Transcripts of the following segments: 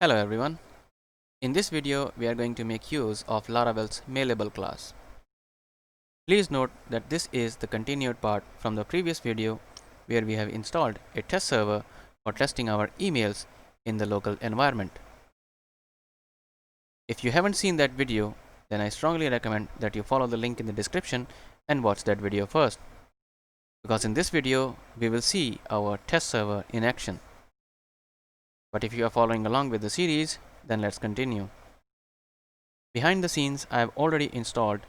Hello everyone. In this video, we are going to make use of Laravel's Mailable class. Please note that this is the continued part from the previous video where we have installed a test server for testing our emails in the local environment. If you haven't seen that video, then I strongly recommend that you follow the link in the description and watch that video first. Because in this video, we will see our test server in action. But if you are following along with the series, then let's continue. Behind the scenes, I have already installed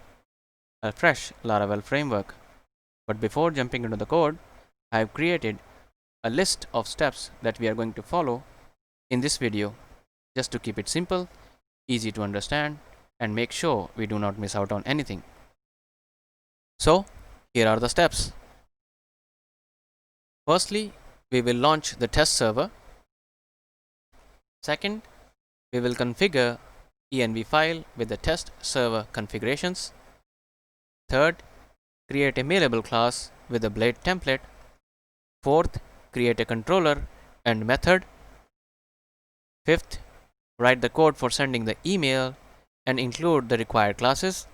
a fresh Laravel framework. But before jumping into the code, I have created a list of steps that we are going to follow in this video just to keep it simple, easy to understand, and make sure we do not miss out on anything. So, here are the steps. Firstly, we will launch the test server. Second, we will configure env file with the test server configurations. Third, create a Mailable class with a blade template. Fourth, create a controller and method. Fifth, write the code for sending the email and include the required classes.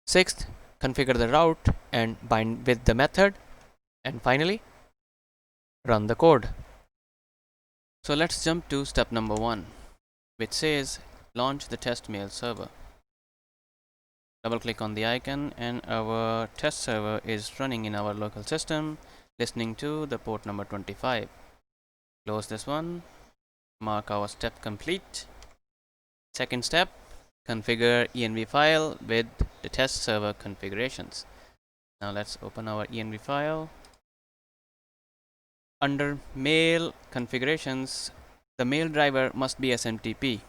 Sixth, configure the route and bind with the method. And finally, run the code. So let's jump to step number 1, which says launch the test mail server. Double click on the icon and our test server is running in our local system, listening to the port number 25. Close this one, mark our step complete. Second step, configure env file with the test server configurations. Now let's open our env file. Under mail configurations, the mail driver must be SMTP.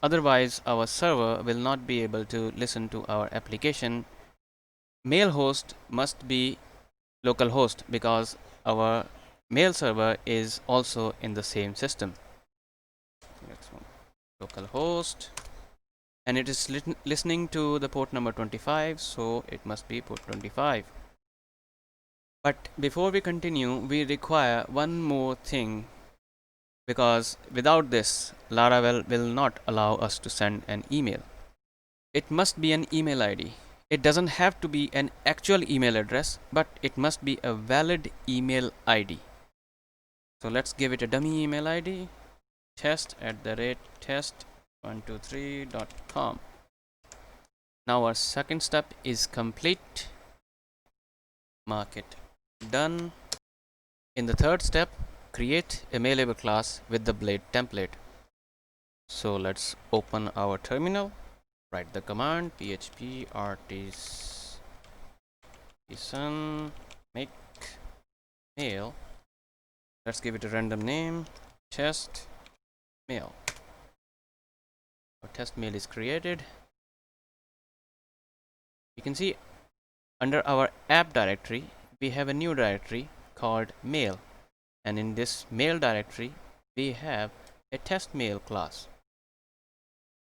Otherwise, our server will not be able to listen to our application. Mail host must be localhost because our mail server is also in the same system. Next one, localhost, and it is listening to the port number 25, so it must be port 25. But before we continue, we require one more thing, because without this, Laravel will not allow us to send an email. It must be an email ID. It doesn't have to be an actual email address, but it must be a valid email ID. So let's give it a dummy email ID, test@test123.com. Now our second step is complete. Mark it done. In the third step, create a Mailable class with the blade template. So let's open our terminal, write the command php artisan make mail. Let's give it a random name, test mail. Our test mail is created. You can see under our app directory, we have a new directory called mail, and in this mail directory we have a test mail class.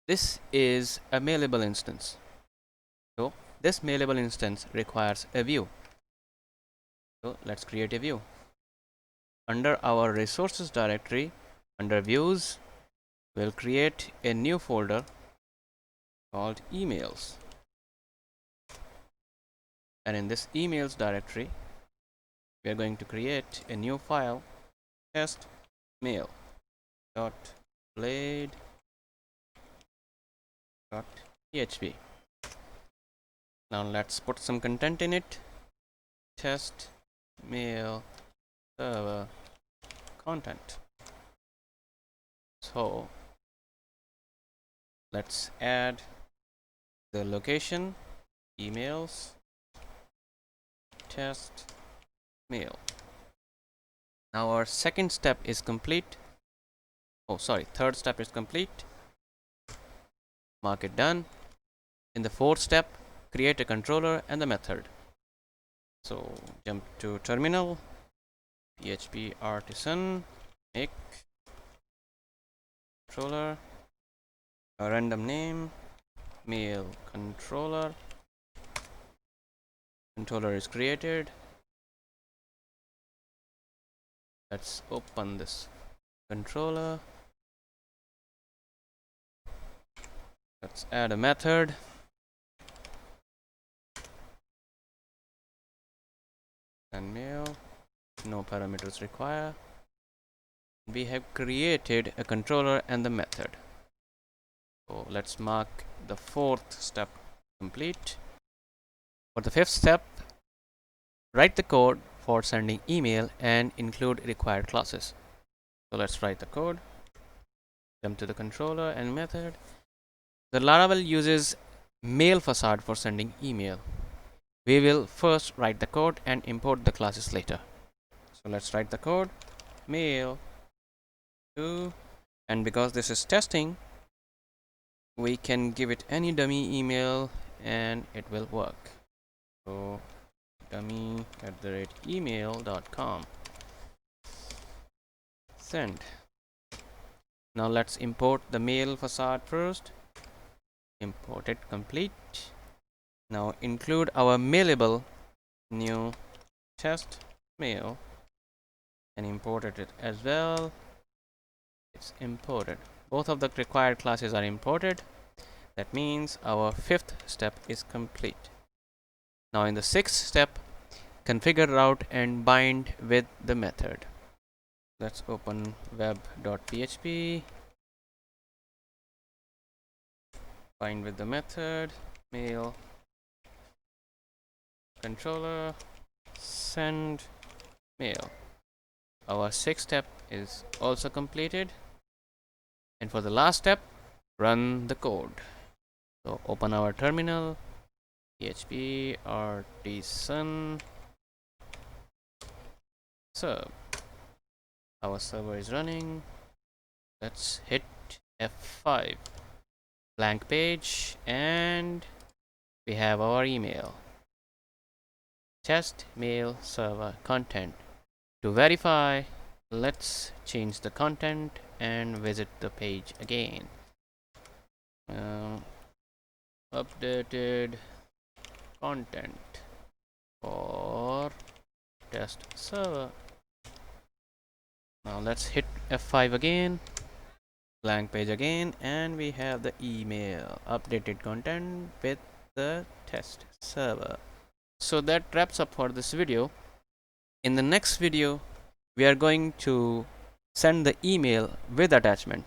This is a Mailable instance, so this Mailable instance requires a view. So let's create a view. Under our resources directory, under views, we'll create a new folder called emails, and in this emails directory we are going to create a new file, testmail.blade.php. Now let's put some content in it. Test mail server content. So let's add the location, emails, test mail. Now our second step is complete. Third step is complete. Mark it done. In the fourth step, create a controller and the method. So jump to terminal, php artisan make controller, a random name, mail controller. Controller is created. Let's open this controller. Let's add a method. Send mail. No parameters required. We have created a controller and the method. So let's mark the fourth step complete. For the fifth step, write the code for sending email and include required classes. So let's write the code. Jump to the controller and method. The Laravel uses mail facade for sending email. We will first write the code and import the classes later. So let's write the code. Mail to, and because this is testing, we can give it any dummy email and it will work. So dummy@email.com. Send. Now let's import the mail facade first. Import it complete. Now include our mailable new test mail and imported it as well. It's imported. Both of the required classes are imported. That means our fifth step is complete. Now in the sixth step, configure route and bind with the method. Let's open web.php, bind with the method, mail, controller, send mail. Our sixth step is also completed. And for the last step, run the code. So open our terminal, php artisan serve. Our server is running. Let's hit F5. Blank page, and we have our email. Test mail server content. To verify, let's change the content and visit the page again. Updated content for test server. Now let's hit F5 again, blank page again, and we have the email, updated content with the test server. So that wraps up for this video. In the next video, we are going to send the email with attachment.